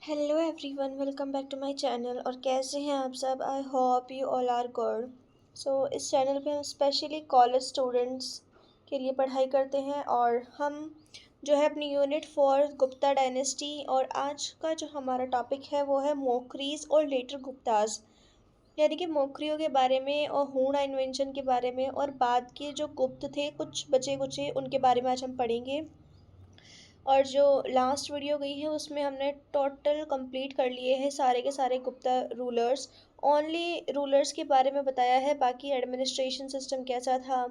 Hello everyone, welcome back to my channel. और कैसे हैं आप सब? I hope you all are good. इस चैनल पे हम स्पेशली कॉलेज स्टूडेंट्स के लिए पढ़ाई करते हैं और हम जो है अपनी यूनिट फॉर गुप्ता डायनेस्टी, और आज का जो हमारा टॉपिक है वो है मोकरीज और लेटर गुप्ताज, यानी कि मोकरियों के बारे में और हूणा इन्वेंशन के बारे में, और बाद के जो गुप्त थे कुछ बचे कुचे उनके बारे में आज हम पढ़ेंगे। और जो लास्ट वीडियो गई है उसमें हमने टोटल कंप्लीट कर लिए हैं सारे के सारे गुप्ता रूलर्स। ओनली रूलर्स के बारे में बताया है, बाकी एडमिनिस्ट्रेशन सिस्टम कैसा था,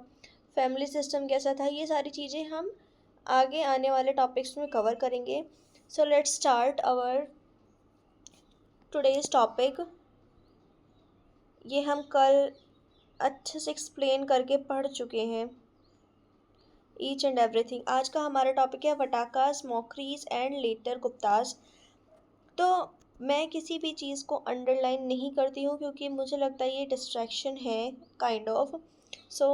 फैमिली सिस्टम कैसा था, ये सारी चीज़ें हम आगे आने वाले टॉपिक्स में कवर करेंगे। So let's start our today's topic. ये हम कल अच्छे से एक्सप्लेन करके पढ़ चुके हैं ईच एंड एवरीथिंग। आज का हमारा टॉपिक है वटाकास, मोकरीज एंड लेटर गुप्ताज। तो मैं किसी भी चीज़ को अंडरलाइन नहीं करती हूँ क्योंकि मुझे लगता है ये डिस्ट्रैक्शन है kind of. So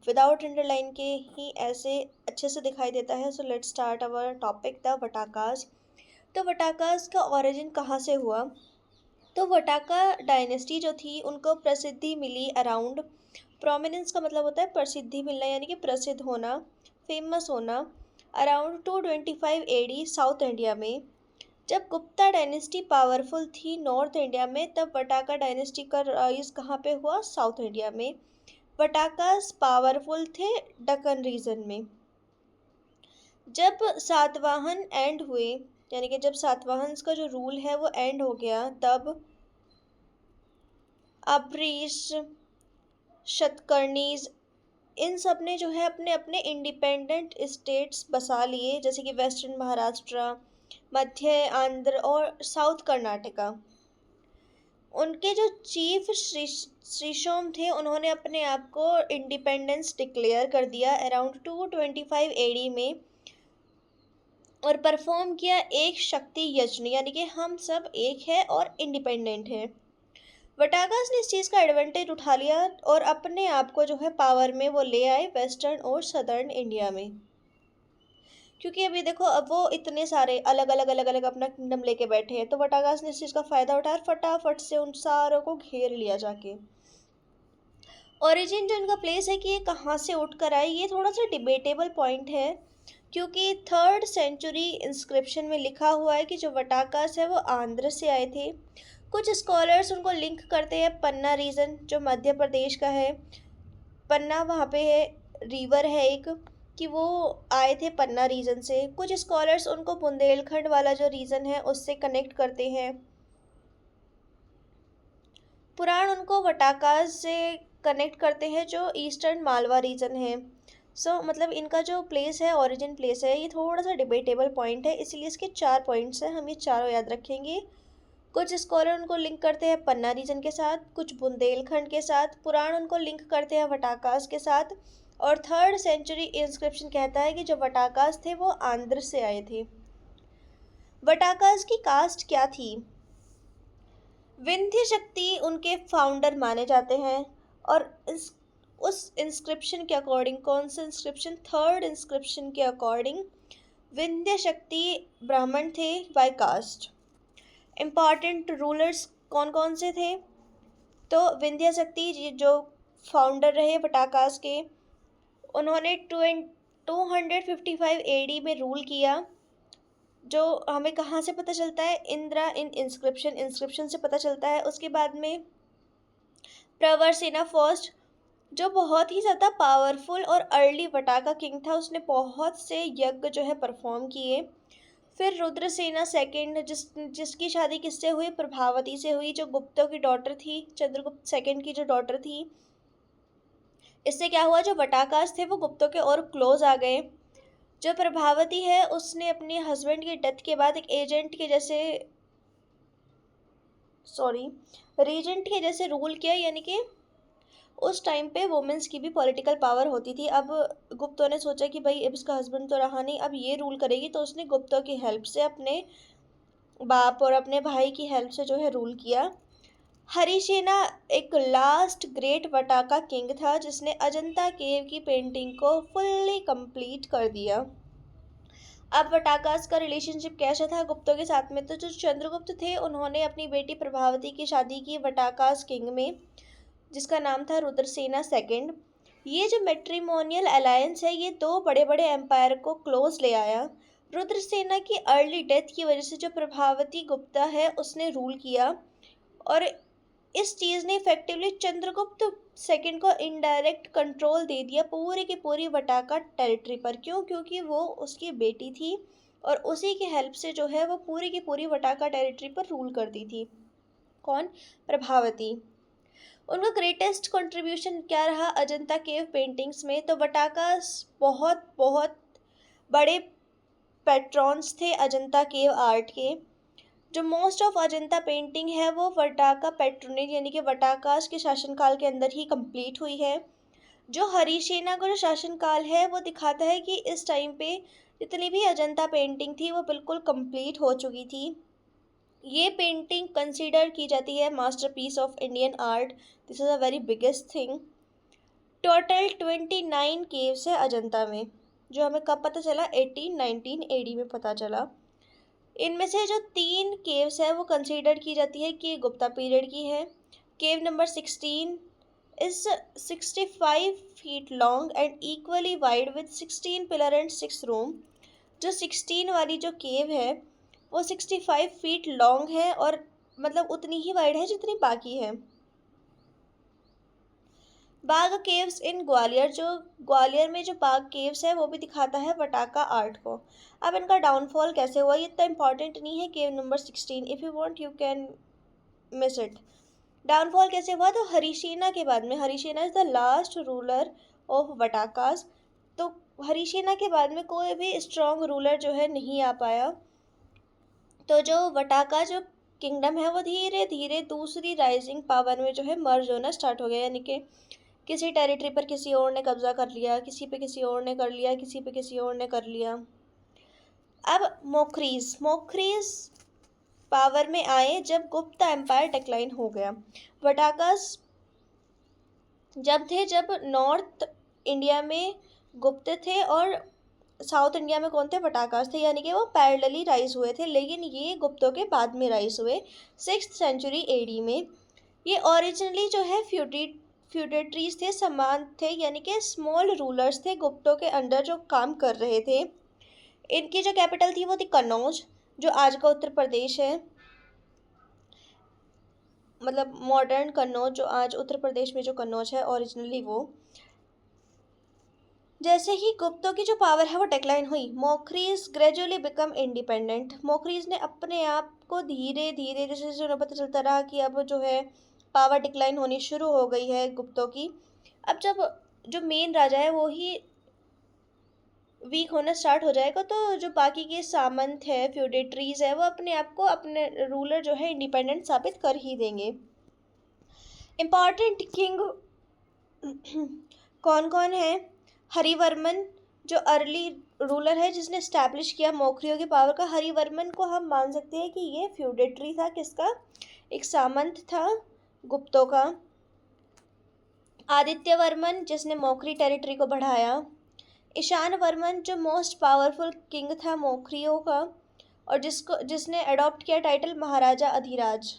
without underline के ही ऐसे अच्छे से दिखाई देता है। So let's start our topic the Vakatakas. तो वटाकास का ओरिजिन कहाँ से हुआ? तो वटाका डायनेस्टी जो थी उनको प्रसिद्धि मिली अराउंड, प्रोमिनेंस का मतलब होता है प्रसिद्धि मिलना, यानी कि प्रसिद्ध होना, फेमस होना, अराउंड 225 एडी साउथ इंडिया में। जब गुप्ता डायनेस्टी पावरफुल थी नॉर्थ इंडिया में, तब वटाका डायनेस्टी का राइज कहाँ पे हुआ? साउथ इंडिया में। वटाकास पावरफुल थे दक्कन रीजन में। जब सातवाहन एंड हुए, यानी कि जब सातवाहन का जो रूल है वो एंड हो गया, तब अब्रीश, शतकर्णीज, इन सब ने जो है अपने अपने इंडिपेंडेंट स्टेट्स बसा लिए, जैसे कि वेस्टर्न महाराष्ट्र, मध्य आंध्र और साउथ कर्नाटका। उनके जो चीफ श्रीशोम थे उन्होंने अपने आप को इंडिपेंडेंस डिक्लेयर कर दिया अराउंड 225 एडी में, और परफॉर्म किया एक शक्ति यज्ञ, यानी कि हम सब एक है और इंडिपेंडेंट है। वटाकास ने इस चीज़ का एडवांटेज उठा लिया और अपने आप को जो है पावर में वो ले आए वेस्टर्न और सदर्न इंडिया में। क्योंकि अभी देखो, अब वो इतने सारे अलग अलग अलग अलग अपना किंगडम लेके बैठे हैं, तो वटाकास ने इस चीज़ का फ़ायदा उठाया, फटाफट से उन सारों को घेर लिया जाके। ओरिजिन जो इनका प्लेस है कि ये कहाँ से उठ कर आए, ये थोड़ा सा डिबेटेबल पॉइंट है, क्योंकि 3rd सेंचुरी इंस्क्रिप्शन में लिखा हुआ है कि जो वटाकास है वो आंध्र से आए थे। कुछ स्कॉलर्स उनको लिंक करते हैं पन्ना रीजन जो मध्य प्रदेश का है। पन्ना वहाँ पे है, रिवर है एक, कि वो आए थे पन्ना रीजन से। कुछ स्कॉलर्स उनको बुंदेलखंड वाला जो रीजन है उससे कनेक्ट करते हैं। पुराण उनको वटाकास से कनेक्ट करते हैं जो ईस्टर्न मालवा रीजन है। मतलब इनका जो प्लेस है, ओरिजिन प्लेस है, ये थोड़ा सा डिबेटेबल पॉइंट है, इसलिए इसके 4 पॉइंट्स हैं, हम ये चारों याद रखेंगे। कुछ स्कॉलर उनको लिंक करते हैं पन्ना रीजन के साथ, कुछ बुंदेलखंड के साथ, पुराण उनको लिंक करते हैं वटाकास के साथ, और 3rd सेंचुरी इंस्क्रिप्शन कहता है कि जो वटाकास थे वो आंध्र से आए थे। वटाकास की कास्ट क्या थी? विंध्य शक्ति उनके फाउंडर माने जाते हैं। और उस इंस्क्रिप्शन के अकॉर्डिंग, कौन सा इंस्क्रिप्शन? 3rd इंस्क्रिप्शन के अकॉर्डिंग विंध्य शक्ति ब्राह्मण थे बाय कास्ट। इम्पॉर्टेंट रूलर्स कौन कौन से थे? तो विंध्य शक्ति जो फाउंडर रहे वटाकास के, उन्होंने 255 एडी में रूल किया, जो हमें कहाँ से पता चलता है? इंदिरा इन इंस्क्रिप्शन से पता चलता है। उसके बाद में प्रवरसेना फर्स्ट, जो बहुत ही ज़्यादा पावरफुल और अर्ली वटाका किंग था, उसने बहुत से यज्ञ जो है परफॉर्म किए। फिर रुद्रसेना सेकंड, जिसकी शादी किससे हुई? प्रभावती से हुई, जो गुप्तों की डॉटर थी, चंद्रगुप्त सेकंड की जो डॉटर थी। इससे क्या हुआ? जो वटाकास थे वो गुप्तों के और क्लोज आ गए। जो प्रभावती है उसने अपने हस्बैंड की डेथ के बाद एक एजेंट के जैसे, सॉरी, रीजेंट के जैसे रूल किया, यानी कि उस टाइम पे वुमेंस की भी पॉलिटिकल पावर होती थी। अब गुप्तों ने सोचा कि भाई अब इसका हस्बैंड तो रहा नहीं, अब ये रूल करेगी, तो उसने गुप्तों की हेल्प से, अपने बाप और अपने भाई की हेल्प से जो है रूल किया। हरिसेना एक लास्ट ग्रेट वटाका किंग था जिसने अजंता केव की पेंटिंग को फुल्ली कंप्लीट कर दिया। अब वटाकास का रिलेशनशिप कैसा था गुप्तों के साथ में? तो जो चंद्रगुप्त थे उन्होंने अपनी बेटी प्रभावती की शादी की वटाकास किंग में, जिसका नाम था रुद्रसेना सेकंड। ये जो मैट्रिमोनियल अलायंस है ये दो बड़े बड़े एम्पायर को क्लोज ले आया। रुद्रसेना की अर्ली डेथ की वजह से जो प्रभावती गुप्ता है उसने रूल किया, और इस चीज़ ने इफेक्टिवली चंद्रगुप्त सेकंड को इनडायरेक्ट कंट्रोल दे दिया पूरी की पूरी वटाका टेरिटरी पर। क्यों? क्योंकि वो उसकी बेटी थी और उसी की हेल्प से जो है वो पूरी की पूरी वटाका टेरिटरी पर रूल करती थी। कौन? प्रभावती। उनका ग्रेटेस्ट कंट्रीब्यूशन क्या रहा अजंता केव पेंटिंग्स में? तो वटाकास बहुत बहुत बड़े पेट्रॉन्स थे अजंता केव आर्ट के। जो मोस्ट ऑफ अजंता पेंटिंग है वो वटाका पेट्रोनेज यानी कि वटाकास के शासनकाल के अंदर ही कंप्लीट हुई है। जो हरिसेना का जो शासनकाल है वो दिखाता है कि इस टाइम पे जितनी भी अजंता पेंटिंग थी वो बिल्कुल कंप्लीट हो चुकी थी। ये पेंटिंग कंसीडर की जाती है masterpiece of Indian art. This is a very biggest thing. Total 29 caves है अजंता में, जो हमें कब पता चला? 1819 एडी में पता चला। इनमें से जो 3 केव्स है वो कंसीडर की जाती है कि गुप्ता पीरियड की है। Cave number 16 is 65 feet long and equally wide with 16 pillar and 6 room. जो 16 वाली जो केव है वो 65 फीट लॉन्ग है और मतलब उतनी ही वाइड है जितनी बाकी है। बाग केव्स इन ग्वालियर, जो ग्वालियर में जो बाग केव्स है वो भी दिखाता है वटाका आर्ट को। अब इनका डाउनफॉल कैसे हुआ ये इतना इंपॉर्टेंट नहीं है। Cave number 16 if you want you can miss it. Downfall कैसे हुआ? तो हरिसेना के बाद में, Harisena is the last ruler of Vakatakas. तो हरिसेना के बाद में कोई भी स्ट्रॉन्ग रूलर जो है नहीं आ पाया। तो जो वटाका जो किंगडम है वो धीरे धीरे दूसरी राइजिंग पावर में जो है मर्ज होना स्टार्ट हो गया, यानी कि किसी टेरिटरी पर किसी और ने कब्जा कर लिया, किसी पे किसी और ने कर लिया, किसी पे किसी और ने कर लिया। अब मोखरीज पावर में आए जब गुप्ता एम्पायर डिक्लाइन हो गया। वटाकास जब नॉर्थ इंडिया में गुप्त थे और साउथ इंडिया में कौन थे? वटाकास थे, यानी कि वो पैरेलली राइज हुए थे, लेकिन ये गुप्तों के बाद में राइज हुए 6th सेंचुरी एडी में। ये ओरिजिनली जो है फ्यूडेटरीज थे, समान थे, यानी कि स्मॉल रूलर्स थे गुप्तों के अंडर जो काम कर रहे थे। इनकी जो कैपिटल थी वो थी कन्नौज, जो आज का उत्तर प्रदेश है, मतलब मॉडर्न कन्नौज, जो आज उत्तर प्रदेश में जो कन्नौज है ओरिजिनली वो। जैसे ही गुप्तों की जो पावर है वो डिक्लाइन हुई, मोखरीज ग्रेजुअली बिकम इंडिपेंडेंट। मोखरीज ने अपने आप को धीरे धीरे जैसे जैसे उन्हें पता चलता रहा कि अब जो है पावर डिक्लाइन होनी शुरू हो गई है गुप्तों की। अब जब जो मेन राजा है वो ही वीक होना स्टार्ट हो जाएगा तो जो बाकी के सामंत है, फ्यूडेटरीज है, वो अपने आप को अपने रूलर जो है इंडिपेंडेंट साबित कर ही देंगे। इम्पॉर्टेंट किंग कौन कौन है? हरिवर्मन जो अर्ली रूलर है जिसने स्टैब्लिश किया मोखरियों की पावर का। हरिवर्मन को हम मान सकते हैं कि ये फ्यूडेटरी था, किसका? एक सामंत था गुप्तों का। आदित्य वर्मन जिसने मोखरी टेरिटरी को बढ़ाया। ईशान वर्मन जो मोस्ट पावरफुल किंग था मोखरियों का और जिसने अडॉप्ट किया title Maharaja Adhiraj,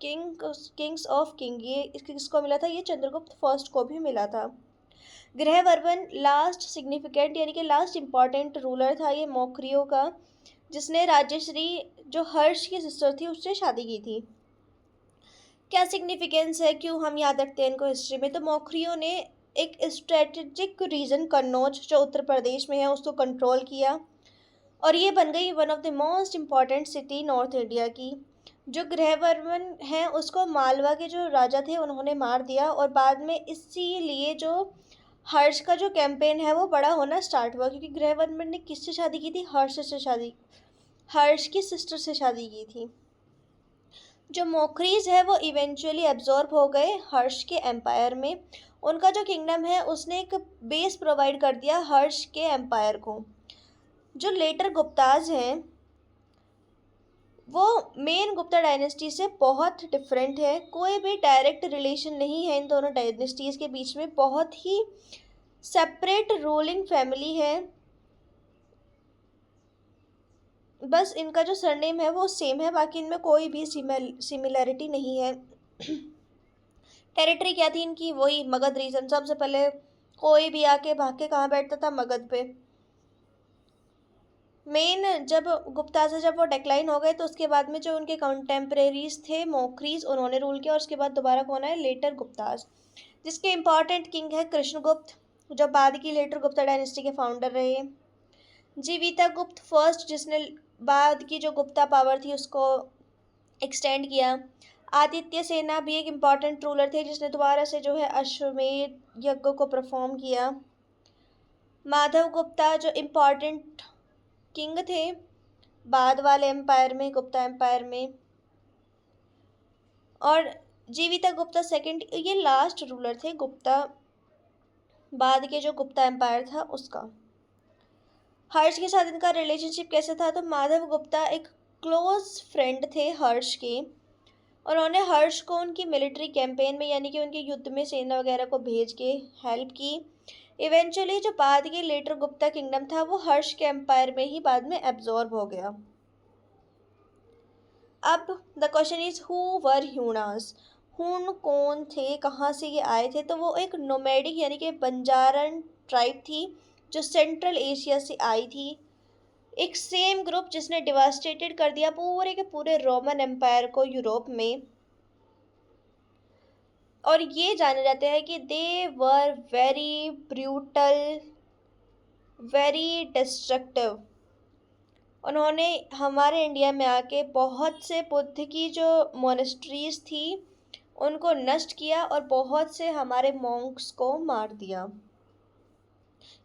Kings of king. ये किसको मिला था? ये चंद्रगुप्त फर्स्ट को भी मिला था। ग्रहवर्मन लास्ट सिग्निफिकेंट यानी कि लास्ट इम्पॉर्टेंट रूलर था ये मोखरियों का, जिसने राजश्री जो हर्ष की सिस्टर थी उससे शादी की थी। क्या सिग्निफिकेंस है, क्यों हम याद रखते हैं इनको हिस्ट्री में? तो मोखरियों ने एक स्ट्रेटेजिक रीजन कन्नौज जो उत्तर प्रदेश में है उसको कंट्रोल किया और ये बन गई one of the most important city north India की। जो ग्रहवर्मन है उसको मालवा के जो राजा थे उन्होंने मार दिया और बाद में इसीलिए जो हर्ष का जो कैंपेन है वो बड़ा होना स्टार्ट हुआ, क्योंकि ग्रहवर्मन ने किससे शादी की थी? हर्ष की सिस्टर से शादी की थी। जो मोखरीज है वो इवेंचुअली एब्जॉर्ब हो गए हर्ष के एम्पायर में। उनका जो किंगडम है उसने एक बेस प्रोवाइड कर दिया हर्ष के एम्पायर को। जो लेटर गुप्ताज हैं वो मेन गुप्ता डायनेस्टी से बहुत डिफरेंट है, कोई भी डायरेक्ट रिलेशन नहीं है इन दोनों डायनेस्टीज़ के बीच में, बहुत ही सेपरेट रूलिंग फैमिली है। बस इनका जो सरनेम है वो सेम है, बाकी इनमें कोई भी सिमिलैरिटी नहीं है। टेरिटरी क्या थी इनकी, वही मगध रीजन। सबसे पहले कोई भी आके भाग के कहाँ बैठता था, मगध पे। मेन जब गुप्ता से जब वो डिक्लाइन हो गए तो उसके बाद में जो उनके कंटेम्प्रेरीज थे मौखरीज, उन्होंने रूल किया। और उसके बाद दोबारा कौन आए, लेटर गुप्ताज, जिसके इम्पॉर्टेंट किंग है कृष्णगुप्त, जो बाद की लेटर गुप्ता डायनेस्टी के फाउंडर रहे। जीविता गुप्त फर्स्ट, जिसने बाद की जो गुप्ता पावर थी उसको एक्सटेंड किया। आदित्य सेना भी एक इम्पॉर्टेंट रूलर थे, जिसने दोबारा से जो है अश्वमेध यज्ञ को परफॉर्म किया। माधव गुप्ता जो इम्पॉर्टेंट किंग थे बाद वाले एम्पायर में, गुप्ता एम्पायर में। और जीविता गुप्ता सेकंड, ये लास्ट रूलर थे गुप्ता बाद के जो गुप्ता एम्पायर था उसका। हर्ष के साथ इनका रिलेशनशिप कैसे था, तो माधव गुप्ता एक क्लोज फ्रेंड थे हर्ष के। उन्होंने हर्ष को उनकी मिलिट्री कैंपेन में, यानी कि उनके युद्ध में सेना वगैरह को भेज के हेल्प की। इवेंचुअली जो बाद के लेटर गुप्ता किंगडम था वो हर्ष के एम्पायर में ही बाद में एब्जॉर्ब हो गया। अब the question is who were Hunas. Huns कौन थे, कहाँ से ये आए थे, तो वो एक नोमैडिक यानी कि बंजारन ट्राइब थी जो सेंट्रल एशिया से आई थी। एक सेम ग्रुप जिसने डिवास्टेटेड कर दिया पूरे के पूरे रोमन एम्पायर को यूरोप में। और ये जाने जाते हैं कि they were very brutal, very destructive. उन्होंने हमारे इंडिया में आके बहुत से बुद्ध की जो मोनेस्ट्रीज थी उनको नष्ट किया और बहुत से हमारे मॉन्क्स को मार दिया।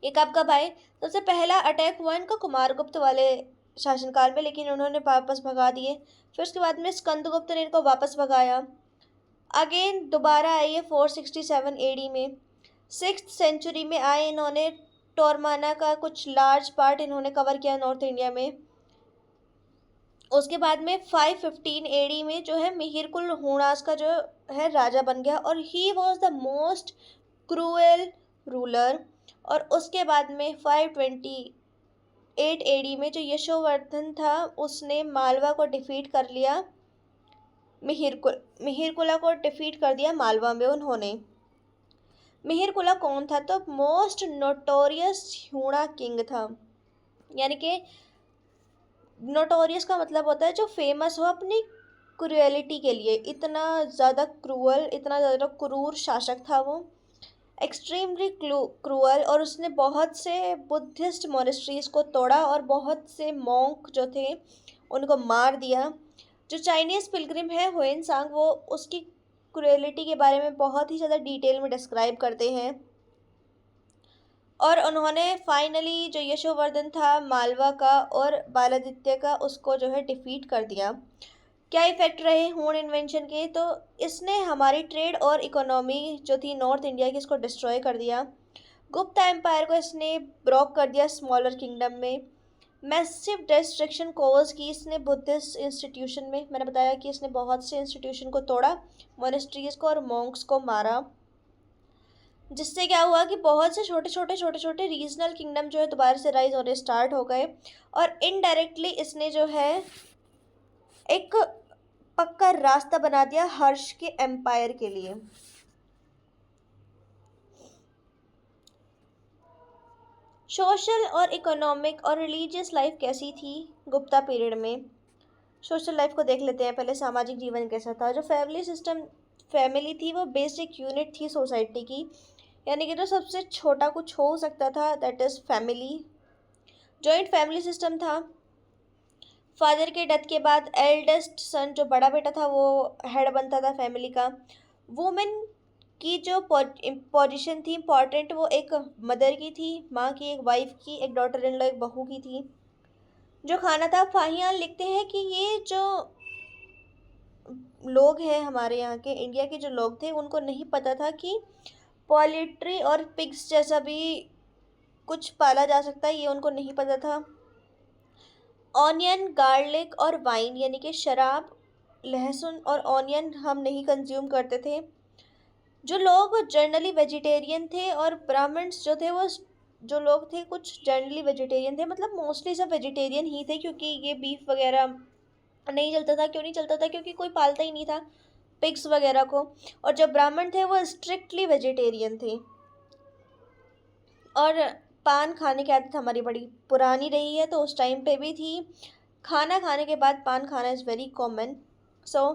ये कब कब आए, सबसे पहला अटैक हुआ इनका कुमारगुप्त वाले शासनकाल में, लेकिन उन्होंने वापस भगा दिए। फिर उसके बाद में स्कंदगुप्त ने इनको वापस भगाया। अगेन दोबारा आए ये 467 एडी में। 6th सेंचुरी में आए इन्होंने, टोरमाना का कुछ लार्ज पार्ट इन्होंने कवर किया नॉर्थ इंडिया में। उसके बाद में 515 एडी में जो है मिहिरकुल हुणास का जो है राजा बन गया, और he was the most cruel ruler. और उसके बाद में 528 एडी में जो यशोवर्धन था उसने मालवा को डिफीट कर लिया। मिहिरकुला को डिफीट कर दिया मालवा में उन्होंने। मिहिरकुला कौन था, तो मोस्ट नोटोरियस ह्यूणा किंग था। यानी कि नोटोरियस का मतलब होता है जो फेमस हो अपनी क्रूएलिटी के लिए। इतना ज़्यादा क्रूअल, इतना ज़्यादा क्रूर शासक था वो, एक्सट्रीमली क्रूअल। और उसने बहुत से बुद्धिस्ट मोनेस्ट्रीज को तोड़ा और बहुत से मॉन्क जो थे उनको मार दिया। जो चाइनीज़ पिलग्रिम है हुएन सांग, वो उसकी क्रूएलिटी के बारे में बहुत ही ज़्यादा डिटेल में डिस्क्राइब करते हैं। और उन्होंने फाइनली जो यशोवर्धन था मालवा का और बालादित्य का, उसको जो है डिफीट कर दिया। क्या इफेक्ट रहे हूण इन्वेंशन के, तो इसने हमारी ट्रेड और इकोनॉमी जो थी नॉर्थ इंडिया की, इसको डिस्ट्रॉय कर दिया। गुप्ता एम्पायर को इसने ब्रोक कर दिया स्मॉलर किंगडम में। मैसिव डिस्ट्रक्शन कॉज की इसने बुद्धिस्ट इंस्टीट्यूशन में, मैंने बताया कि इसने बहुत से इंस्टीट्यूशन को तोड़ा, मोनेस्ट्रीज को और मॉन्क्स को मारा। जिससे क्या हुआ कि बहुत से छोटे छोटे रीजनल किंगडम जो है दोबारा से राइज होने स्टार्ट हो गए। और इनडायरेक्टली इसने जो है एक पक्का रास्ता बना दिया हर्ष के एम्पायर के लिए। सोशल और इकोनॉमिक और रिलीजियस लाइफ कैसी थी गुप्ता पीरियड में। सोशल लाइफ को देख लेते हैं पहले, सामाजिक जीवन कैसा था। जो फैमिली थी वो बेसिक यूनिट थी सोसाइटी की, यानी कि जो सबसे छोटा कुछ हो सकता था that is family. Joint family system था। फादर के डेथ के बाद एल्डेस्ट सन जो बड़ा बेटा था वो हेड बनता था फैमिली का। वुमेन की जो पोजीशन थी इम्पॉर्टेंट, वो एक मदर की थी, माँ की, एक वाइफ की, एक डॉटर इन लॉ, एक बहू की थी। जो खाना था, फाहियान लिखते हैं कि ये जो लोग हैं हमारे यहाँ के इंडिया के जो लोग थे उनको नहीं पता था कि पोल्ट्री और पिग्स जैसा भी कुछ पाला जा सकता है, ये उनको नहीं पता था। ऑनियन, गार्लिक और वाइन यानी कि शराब, लहसुन और ऑनियन हम नहीं कंज्यूम करते थे। जो लोग जनरली वेजिटेरियन थे और ब्राह्मण्स जो थे वो जो लोग थे कुछ जनरली वेजिटेरियन थे, मतलब मोस्टली सब वेजिटेरियन ही थे, क्योंकि ये बीफ वगैरह नहीं चलता था। क्यों नहीं चलता था? क्योंकि कोई पालता ही नहीं था पिग्स वगैरह को। और जो ब्राह्मण थे वो स्ट्रिक्टली वेजिटेरियन थे। और पान खाने की आदत हमारी बड़ी पुरानी रही है, तो उस टाइम पे भी थी। खाना खाने के बाद पान खाना is very common. So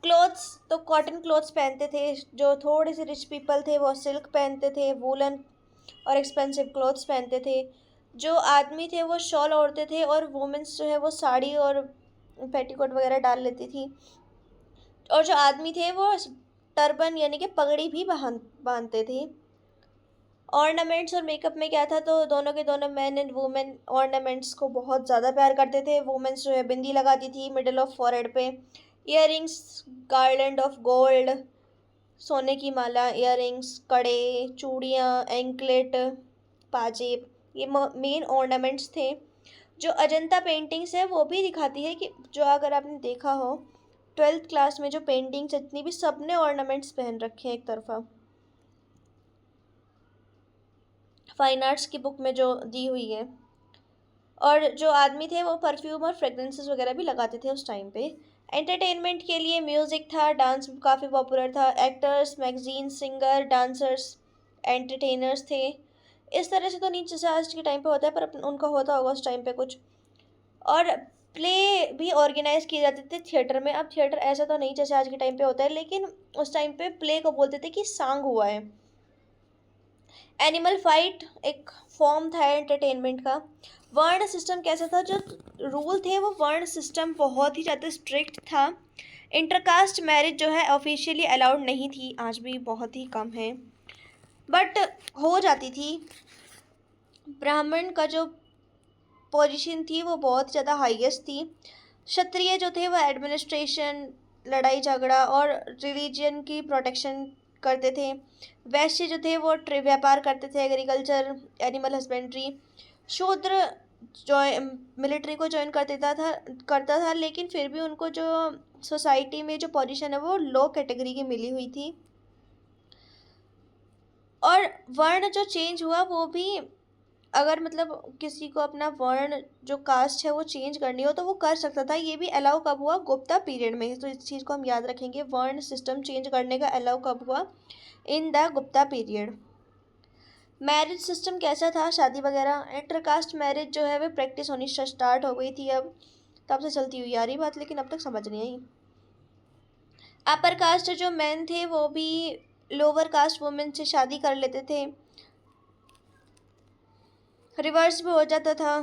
clothes, तो कॉटन क्लोथ्स पहनते थे। जो थोड़े से रिच पीपल थे वो सिल्क पहनते थे, वूलन और एक्सपेंसिव क्लोथ्स पहनते थे। जो आदमी थे वो शॉल ओढ़ते थे, और वुमेंस जो है वो साड़ी और पेटीकोट वगैरह डाल लेती थी। और जो आदमी थे वो टर्बन यानी कि पगड़ी भी बांधते थे। ऑर्नामेंट्स और मेकअप में क्या था, तो दोनों के दोनों मैन एंड वुमेन ऑर्नामेंट्स को बहुत ज़्यादा प्यार करते थे। वुमेन्स जो है बिंदी लगाती थी मिडल ऑफ फॉरहेड पे, इयररिंग्स, गार्लैंड ऑफ गोल्ड, सोने की माला, इयररिंग्स, कड़े, चूड़ियाँ, एंकलेट, पाजेब, ये मेन ऑर्नामेंट्स थे। जो अजंता पेंटिंग्स है वो भी दिखाती है कि जो अगर आपने देखा हो 12th क्लास में जो पेंटिंग्स जितनी भी, सब ने ऑर्नामेंट्स पहन रखे हैं एक तरफा, फाइन आर्ट्स की बुक में जो दी हुई है। और जो आदमी थे वो परफ्यूम और फ्रेगरेंसेस वगैरह भी लगाते थे उस टाइम पे। एंटरटेनमेंट के लिए म्यूज़िक था, डांस काफ़ी पॉपुलर था। Actors, magazine, singer, dancers, entertainers थे। इस तरह से तो नहीं जैसे आज के टाइम पे होता है, पर उनका होता होगा उस टाइम पे कुछ। और प्ले भी ऑर्गेनाइज किए जाते थे थिएटर में। अब थिएटर ऐसा तो नहीं जैसे आज के टाइम पे होता है, लेकिन उस टाइम पे प्ले को बोलते थे कि सांग हुआ है। एनिमल फाइट एक फॉर्म था एंटरटेनमेंट का। वर्ण सिस्टम कैसा था? जो रूल थे वो वर्ण सिस्टम बहुत ही ज़्यादा स्ट्रिक्ट था। इंटरकास्ट मैरिज जो है ऑफिशियली अलाउड नहीं थी, आज भी बहुत ही कम है, बट हो जाती थी। ब्राह्मण का जो पोजीशन थी वो बहुत ज़्यादा हाईएस्ट थी। क्षत्रिय जो थे वो एडमिनिस्ट्रेशन, लड़ाई झगड़ा और रिलीजन की प्रोटेक्शन करते थे। वैश्य जो थे वो व्यापार करते थे, एग्रीकल्चर, एनिमल हस्बेंड्री। शूद्र जॉइन मिलिट्री को ज्वाइन करता था, लेकिन फिर भी उनको जो सोसाइटी में जो पोजीशन है वो लो कैटेगरी की मिली हुई थी। और वर्ण जो चेंज हुआ वो भी, अगर मतलब किसी को अपना वर्ण जो कास्ट है वो चेंज करनी हो तो वो कर सकता था। ये भी अलाउ कब हुआ? गुप्ता पीरियड में। तो इस चीज़ को हम याद रखेंगे, वर्ण सिस्टम चेंज करने का अलाउ कब हुआ? In the Gupta period. Marriage system कैसा था? शादी वगैरह, इंटरकास्ट मैरिज जो है वो प्रैक्टिस होनी स्टार्ट हो गई थी अब, तब से चलती हुई आ रही बात, लेकिन अब तक समझ नहीं आई। अपर कास्ट जो मैन थे वो भी लोअर कास्ट वुमेन से शादी कर लेते थे। रिवर्स भी हो जाता था,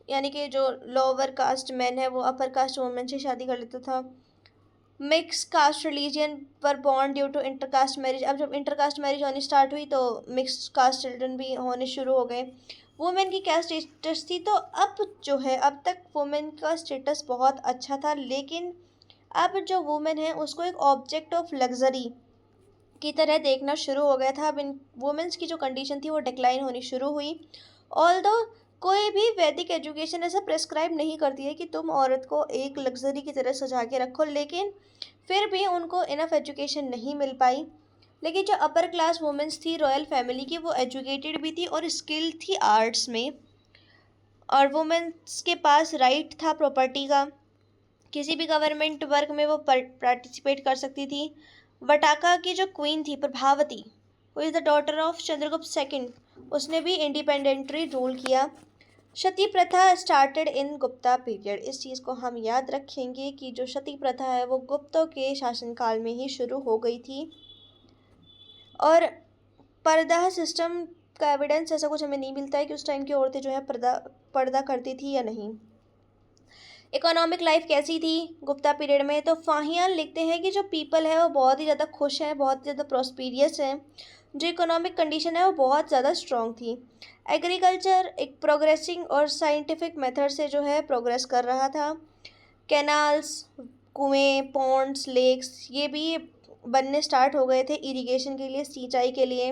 यानी कि जो लोअर कास्ट मैन है वो अपर कास्ट वुमेन से शादी कर लेता था। मिक्स कास्ट रिलीजन पर born due to intercaste marriage. अब जब इंटरकास्ट मैरिज होनी स्टार्ट हुई तो मिक्स कास्ट चिल्ड्रन भी होने शुरू हो गए। वुमेन की क्या स्टेटस थी? तो अब जो है, अब तक वुमेन का स्टेटस बहुत अच्छा था, लेकिन अब जो वुमेन है उसको एक ऑब्जेक्ट ऑफ लग्जरी की तरह देखना शुरू हो गया था। अब इन वुमेन्स की जो कंडीशन थी वो डिक्लाइन होनी शुरू हुई। ऑल्दो कोई भी वैदिक एजुकेशन ऐसा प्रेस्क्राइब नहीं करती है कि तुम औरत को एक लग्जरी की तरह सजा के रखो, लेकिन फिर भी उनको इनफ एजुकेशन नहीं मिल पाई। लेकिन जो अपर क्लास वुमेन्स थी रॉयल फैमिली की, वो एजुकेटेड भी थी और स्किल थी आर्ट्स में। और वुमेन्स के पास राइट था प्रॉपर्टी का, किसी भी गवर्नमेंट वर्क में वो पार्टिसिपेट कर सकती थी। वटाका की जो क्वीन थी Prabhavati, who is the daughter of Chandragupta second, उसने भी इंडिपेंडेंटली रूल किया। सती प्रथा स्टार्टेड इन गुप्ता पीरियड। इस चीज़ को हम याद रखेंगे कि जो सती प्रथा है वो गुप्तों के शासनकाल में ही शुरू हो गई थी। और पर्दा सिस्टम का एविडेंस ऐसा कुछ हमें नहीं मिलता है कि उस टाइम की औरतें जो है पर्दा पर्दा करती थी या नहीं। इकोनॉमिक लाइफ कैसी थी गुप्ता पीरियड में? तो फाहियान लिखते हैं कि जो पीपल है वो बहुत ही ज़्यादा खुश हैं, बहुत ज़्यादा प्रॉस्पीरियस हैं। जो इकोनॉमिक कंडीशन है वो बहुत ज़्यादा स्ट्रॉन्ग थी। एग्रीकल्चर एक प्रोग्रेसिंग और साइंटिफिक मेथड से जो है प्रोग्रेस कर रहा था। कैनाल्स, कुएं, पॉन्ड्स, लेक्स ये भी बनने स्टार्ट हो गए थे इरिगेशन के लिए, सिंचाई के लिए।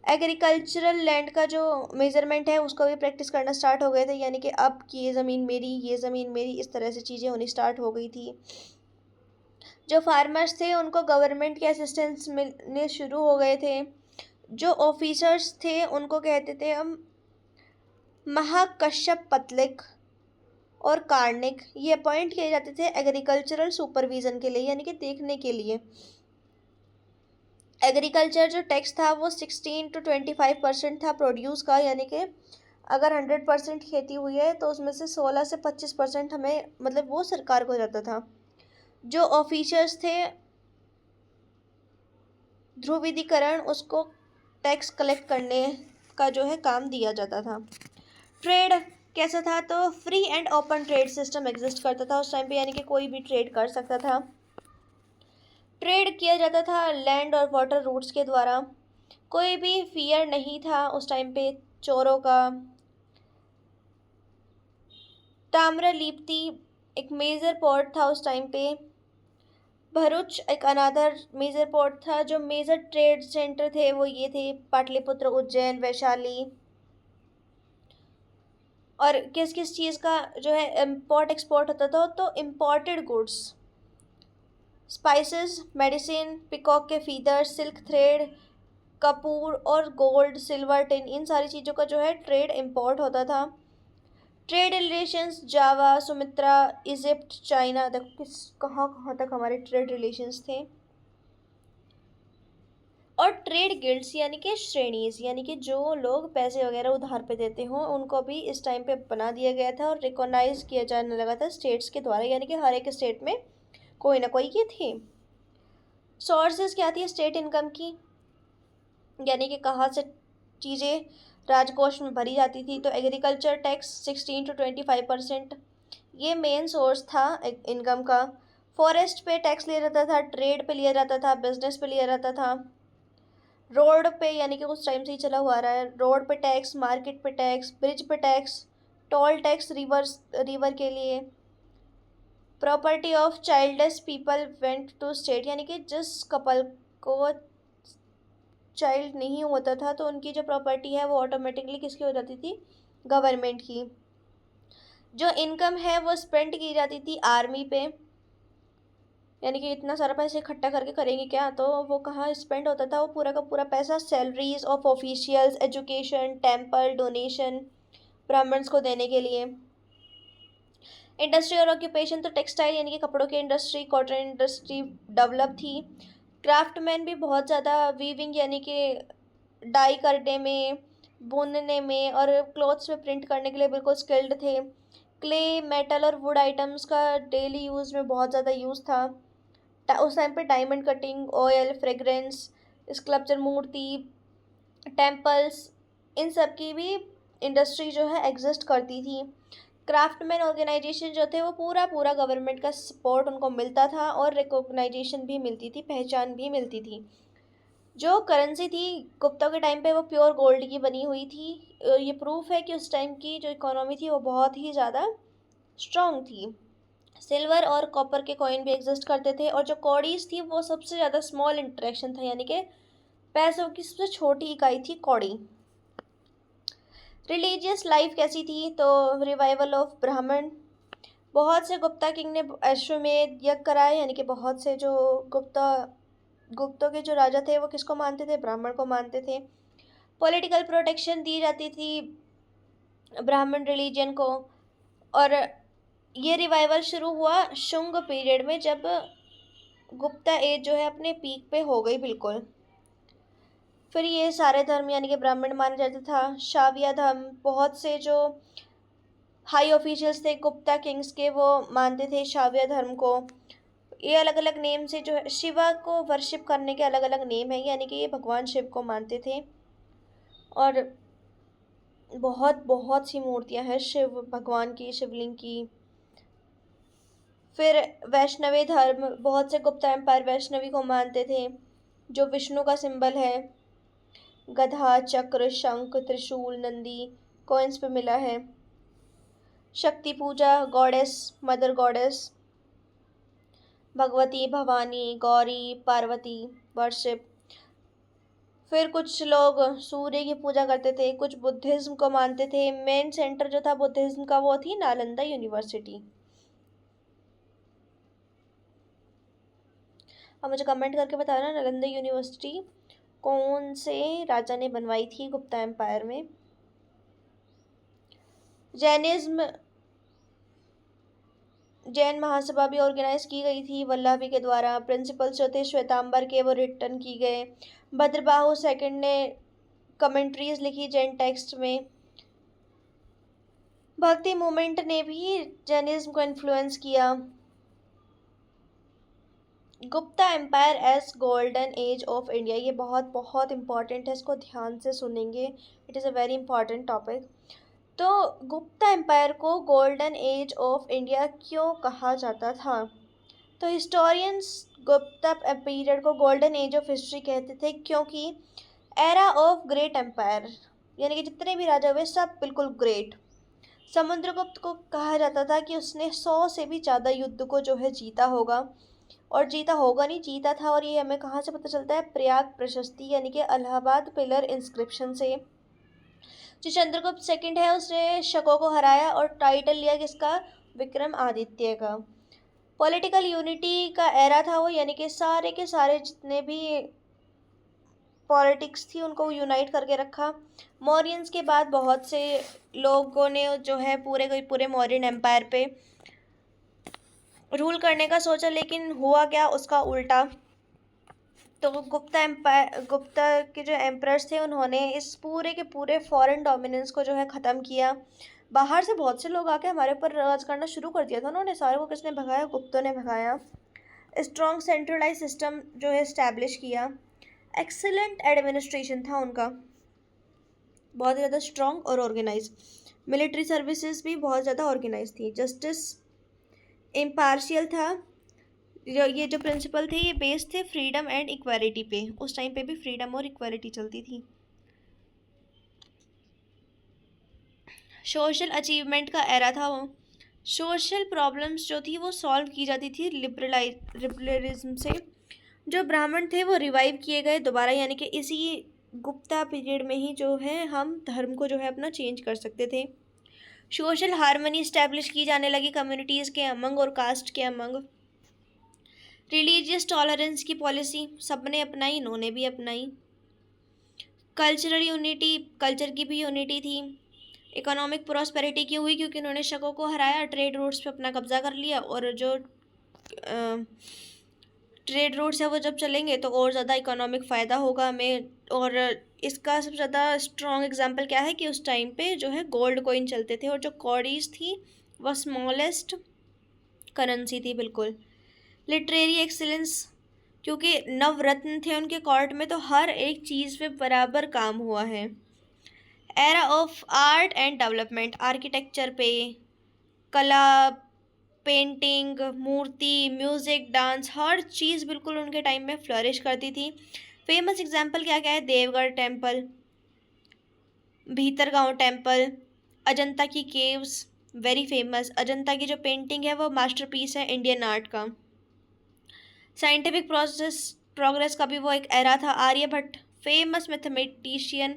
एग्रीकल्चरल लैंड का जो मेजरमेंट है उसको भी प्रैक्टिस करना स्टार्ट हो गए थे, यानी कि अब कि ये ज़मीन मेरी, ये ज़मीन मेरी, इस तरह से चीज़ें होनी स्टार्ट हो गई थी। जो फार्मर्स थे उनको गवर्नमेंट के असिस्टेंस मिलने शुरू हो गए थे। जो ऑफिसर्स थे उनको कहते थे हम महाकश्यप पतलिक और कार्निक ये अपॉइंट किए जाते थे एग्रीकल्चरल सुपरविजन के लिए, यानी कि देखने के लिए। एग्रीकल्चर जो टैक्स था वो 16 to 25% था प्रोड्यूस का, यानी कि अगर 100% खेती हुई है तो उसमें से 16 से 25% हमें मतलब वो सरकार को जाता था। जो ऑफिसर्स थे ध्रुवीकरण उसको टैक्स कलेक्ट करने का जो है काम दिया जाता था। ट्रेड कैसा था, तो free and open trade system exist करता था उस टाइम पे, यानी कि कोई भी ट्रेड कर सकता था। ट्रेड किया जाता था लैंड और वाटर रूट्स के द्वारा। कोई भी फियर नहीं था उस टाइम पे चोरों का। ताम्रलिप्ति एक मेजर पोर्ट था उस टाइम पे। भरूच एक अनादर मेजर पोर्ट था। जो मेजर ट्रेड सेंटर थे वो ये थे पाटलिपुत्र, उज्जैन, वैशाली। और किस किस चीज़ का जो है इम्पोर्ट एक्सपोर्ट होता था, तो imported goods, spices, medicine, peacock के फीदर्स, सिल्क थ्रेड, कपूर और गोल्ड, सिल्वर, टिन, इन सारी चीज़ों का जो है ट्रेड इम्पोर्ट होता था। ट्रेड रिलेशंस जावा, सुमित्रा, इजिप्ट, चाइना, देखो किस कहाँ कहाँ तक हमारे ट्रेड रिलेशंस थे। और ट्रेड गिल्ड्स यानी कि श्रेणीज, यानी कि जो लोग पैसे वगैरह उधार पे देते हों उनको भी इस टाइम पे बना दिया गया था और रिकॉग्नाइज किया जाने लगा था स्टेट्स के द्वारा, यानी कि हर एक स्टेट में कोई ना कोई ये थे। सोर्सेज क्या थी स्टेट इनकम की, यानी कि कहाँ से चीज़ें राजकोष में भरी जाती थी, तो एग्रीकल्चर टैक्स 16 to 25% ये मेन सोर्स था इनकम का। फॉरेस्ट पे टैक्स लिया जाता था, ट्रेड पे लिया जाता था, बिजनेस पे लिया जाता था। रोड पे यानी कि उस टाइम से ही चला हुआ रहा है, रोड पे टैक्स, मार्केट पे टैक्स, ब्रिज पे टैक्स, टोल टैक्स रिवर के लिए। Property of childless people went to state, यानी कि जिस कपल को चाइल्ड नहीं होता था तो उनकी जो प्रॉपर्टी है वो ऑटोमेटिकली किसकी हो जाती थी, गवर्नमेंट की। जो इनकम है वो स्पेंड की जाती थी आर्मी पे, यानी कि इतना सारा पैसे इकट्ठा करके करेंगे क्या, तो वो कहाँ स्पेंड होता था वो पूरा का पूरा पैसा salaries of officials, education, temple, donation Brahmins को देने के लिए। इंडस्ट्री और ऑक्यूपेशन, तो टेक्सटाइल यानी कि कपड़ों की इंडस्ट्री, कॉटन इंडस्ट्री डेवलप थी। क्राफ्टमैन भी बहुत ज़्यादा, वीविंग यानी कि डाई करने में, बुनने में और क्लोथ्स में प्रिंट करने के लिए बिल्कुल स्किल्ड थे। क्ले, मेटल और वुड आइटम्स का डेली यूज़ में बहुत ज़्यादा यूज़ था। उस टाइम पे diamond cutting, oil, fragrance, sculpture, मूर्ति, टेम्पल्स, इन सब की भी इंडस्ट्री जो है एग्जिस्ट करती थी। क्राफ्टमैन ऑर्गेनाइजेशन जो थे वो पूरा पूरा गवर्नमेंट का सपोर्ट उनको मिलता था और रिकॉग्नाइजेशन भी मिलती थी, पहचान भी मिलती थी। जो करेंसी थी गुप्ता के टाइम पे वो प्योर गोल्ड की बनी हुई थी। ये प्रूफ है कि उस टाइम की जो इकोनॉमी थी वो बहुत ही ज़्यादा स्ट्रॉन्ग थी। सिल्वर और कॉपर के कॉइन भी एग्जिस्ट करते थे और जो कौड़ीज थी वो सबसे ज़्यादा स्मॉल इंटरेक्शन था, यानी कि पैसों की सबसे छोटी इकाई थी कौड़ी। रिलीजियस लाइफ कैसी थी, तो रिवाइवल ऑफ ब्राह्मण, बहुत से गुप्ता किंग ने अश्वमेध यज्ञ कराए, यानी कि बहुत से जो गुप्तों के जो राजा थे वो किसको मानते थे, ब्राह्मण को मानते थे। पॉलिटिकल प्रोटेक्शन दी जाती थी ब्राह्मण रिलीजन को। और ये रिवाइवल शुरू हुआ शुंग पीरियड में, जब गुप्ता एज जो है अपने पीक पे हो गई बिल्कुल। फिर ये सारे धर्म यानी कि ब्राह्मण माना जाता था। शाविया धर्म, बहुत से जो हाई ऑफिशियल्स थे गुप्ता किंग्स के वो मानते थे शाविया धर्म को। ये अलग अलग नेम से जो है शिवा को वर्शिप करने के अलग अलग नेम है, यानी कि ये भगवान शिव को मानते थे। और बहुत बहुत सी मूर्तियां हैं शिव भगवान की, शिवलिंग की। फिर वैष्णवी धर्म, बहुत से गुप्ता एम्पायर वैष्णवी को मानते थे, जो विष्णु का सिंबल है। गधा, चक्र, शंख, त्रिशूल, नंदी कॉइन्स पे मिला है। शक्ति पूजा, goddess, mother goddess, Bhagwati, Bhavani, Gauri, Parvati worship. फिर कुछ लोग सूर्य की पूजा करते थे, कुछ बुद्धिज्म को मानते थे। मेन सेंटर जो था बुद्धिज्म का वो थी नालंदा यूनिवर्सिटी। अब मुझे कमेंट करके बताना नालंदा यूनिवर्सिटी कौन से राजा ने बनवाई थी गुप्ता एम्पायर में। जैनिज्म जैन महासभा भी ऑर्गेनाइज की गई थी वल्लभी के द्वारा। प्रिंसिपल्स जो थे श्वेतांबर के, वो रिटर्न की गए। भद्रबाहु सेकंड ने कमेंट्रीज लिखी जैन टेक्स्ट में। भक्ति मूवमेंट ने भी जैनिज्म को इन्फ्लुएंस किया। Gupta empire as golden age of India, ये बहुत बहुत इंपॉर्टेंट है, इसको ध्यान से सुनेंगे, it is a very important topic. तो गुप्ता एम्पायर को गोल्डन एज ऑफ इंडिया क्यों कहा जाता था? तो हिस्टोरियंस गुप्ता पीरियड को गोल्डन एज ऑफ हिस्ट्री कहते थे क्योंकि एरा ऑफ ग्रेट एम्पायर, यानी कि जितने भी राजा हुए सब बिल्कुल ग्रेट। समुद्रगुप्त को कहा जाता था कि उसने 100 से भी ज़्यादा युद्ध को जो है जीता होगा, और जीता होगा नहीं, जीता था। और ये हमें कहाँ से पता चलता है? प्रयाग प्रशस्ति यानी कि इलाहाबाद पिलर इंस्क्रिप्शन से। जो चंद्रगुप्त सेकंड है उसने शकों को हराया और टाइटल लिया किसका? विक्रम आदित्य का। पॉलिटिकल यूनिटी का एरा था वो, यानी कि सारे के सारे जितने भी पॉलिटिक्स थी उनको यूनाइट करके रखा। मौर्यंस के बाद बहुत से लोगों ने जो है पूरे मौर्यन एम्पायर पे रूल करने का सोचा, लेकिन हुआ क्या? उसका उल्टा। तो गुप्ता के जो एम्परर्स थे उन्होंने इस पूरे के पूरे फॉरेन डोमिनेंस को जो है ख़त्म किया। बाहर से बहुत से लोग आके हमारे ऊपर राज करना शुरू कर दिया था उन्होंने, सारे को किसने भगाया? गुप्तों ने भगाया। स्ट्रॉन्ग सेंट्रलाइज सिस्टम जो है इस्टेब्लिश किया। एक्सीलेंट एडमिनिस्ट्रेशन था उनका, बहुत ज़्यादा स्ट्रॉन्ग और ऑर्गेनाइज। मिलिट्री सर्विसेज भी बहुत ज़्यादा ऑर्गेनाइज थी। जस्टिस इम्पार्शियल था। ये जो प्रिंसिपल थे ये बेस्ड थे फ्रीडम एंड इक्वालिटी पे। उस टाइम पे भी फ्रीडम और इक्वालिटी चलती थी। सोशल अचीवमेंट का एरा था वो। सोशल प्रॉब्लम्स जो थी वो सॉल्व की जाती थी लिबरलिज्म से। जो ब्राह्मण थे वो रिवाइव किए गए दोबारा, यानी कि इसी गुप्ता पीरियड में ही जो है हम धर्म को जो है अपना चेंज कर सकते थे। सोशल हार्मनी इस्टेब्लिश की जाने लगी कम्युनिटीज़ के अमंग और कास्ट के अमंग। रिलीजियस टॉलरेंस की पॉलिसी सबने अपनाई, इन्होंने भी अपनाई। कल्चरल यूनिटी, कल्चर की भी यूनिटी थी। इकोनॉमिक प्रॉस्पेरिटी क्यों हुई? क्योंकि उन्होंने शकों को हराया, ट्रेड रूट्स पे अपना कब्जा कर लिया, और जो ट्रेड रूट्स है वो जब चलेंगे तो और ज़्यादा इकोनॉमिक फ़ायदा होगा हमें। और इसका सबसे ज़्यादा स्ट्रॉन्ग एग्जांपल क्या है कि उस टाइम पे जो है गोल्ड कॉइन चलते थे, और जो कॉडीज थी वह स्मॉलेस्ट करेंसी थी बिल्कुल। लिटरेरी एक्सीलेंस, क्योंकि नवरत्न थे उनके कोर्ट में तो हर एक चीज़ पे बराबर काम हुआ है। Era of art and development, architecture पे, कला, पेंटिंग, मूर्ति, म्यूज़िक, डांस, हर चीज़ बिल्कुल उनके टाइम में फ्लरिश करती थी। फेमस एग्जाम्पल क्या क्या है? देवगढ़ टेम्पल, भीतरगांव टेम्पल, अजंता की केव्स वेरी फेमस। अजंता की जो पेंटिंग है वो मास्टरपीस है इंडियन आर्ट का। साइंटिफिक प्रोग्रेस का भी वो एक एरा था। आर्यभट्ट फेमस मैथमेटिशियन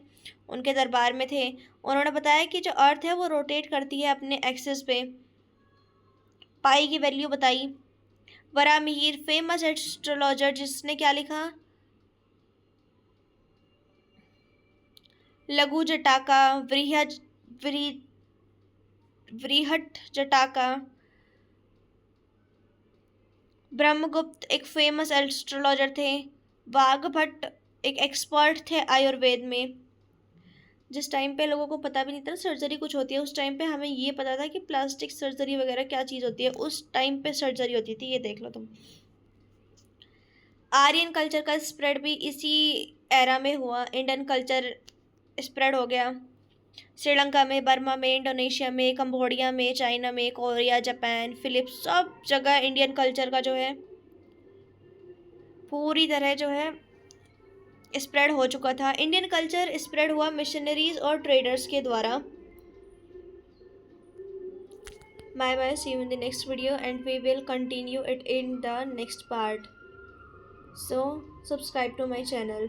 उनके दरबार में थे। उन्होंने बताया कि जो अर्थ है वो रोटेट करती है अपने एक्सिस पे। पाई की वैल्यू बताई। वरामिहिर फेमस एस्ट्रोलॉजर जिसने क्या लिखा? लघु जटाका, वृहट जटाका। ब्रह्मगुप्त एक फेमस एस्ट्रोलॉजर थे। वाघभट्ट एक एक्सपर्ट थे आयुर्वेद में। जिस टाइम पे लोगों को पता भी नहीं था सर्जरी कुछ होती है, उस टाइम पे हमें ये पता था कि प्लास्टिक सर्जरी वगैरह क्या चीज़ होती है, उस टाइम पे सर्जरी होती थी, ये देख लो तुम। आर्यन कल्चर का स्प्रेड भी इसी एरा में हुआ। इंडियन कल्चर स्प्रेड हो गया श्रीलंका में, बर्मा में, इंडोनेशिया में, कंबोडिया में, चाइना में, कोरिया, जापान, फिलिप्स, सब जगह इंडियन कल्चर का जो है पूरी तरह जो है स्प्रेड हो चुका था। इंडियन कल्चर स्प्रेड हुआ मिशनरीज और ट्रेडर्स के द्वारा। Bye bye, see you in the next video and we will continue it in the next part, so subscribe to my channel.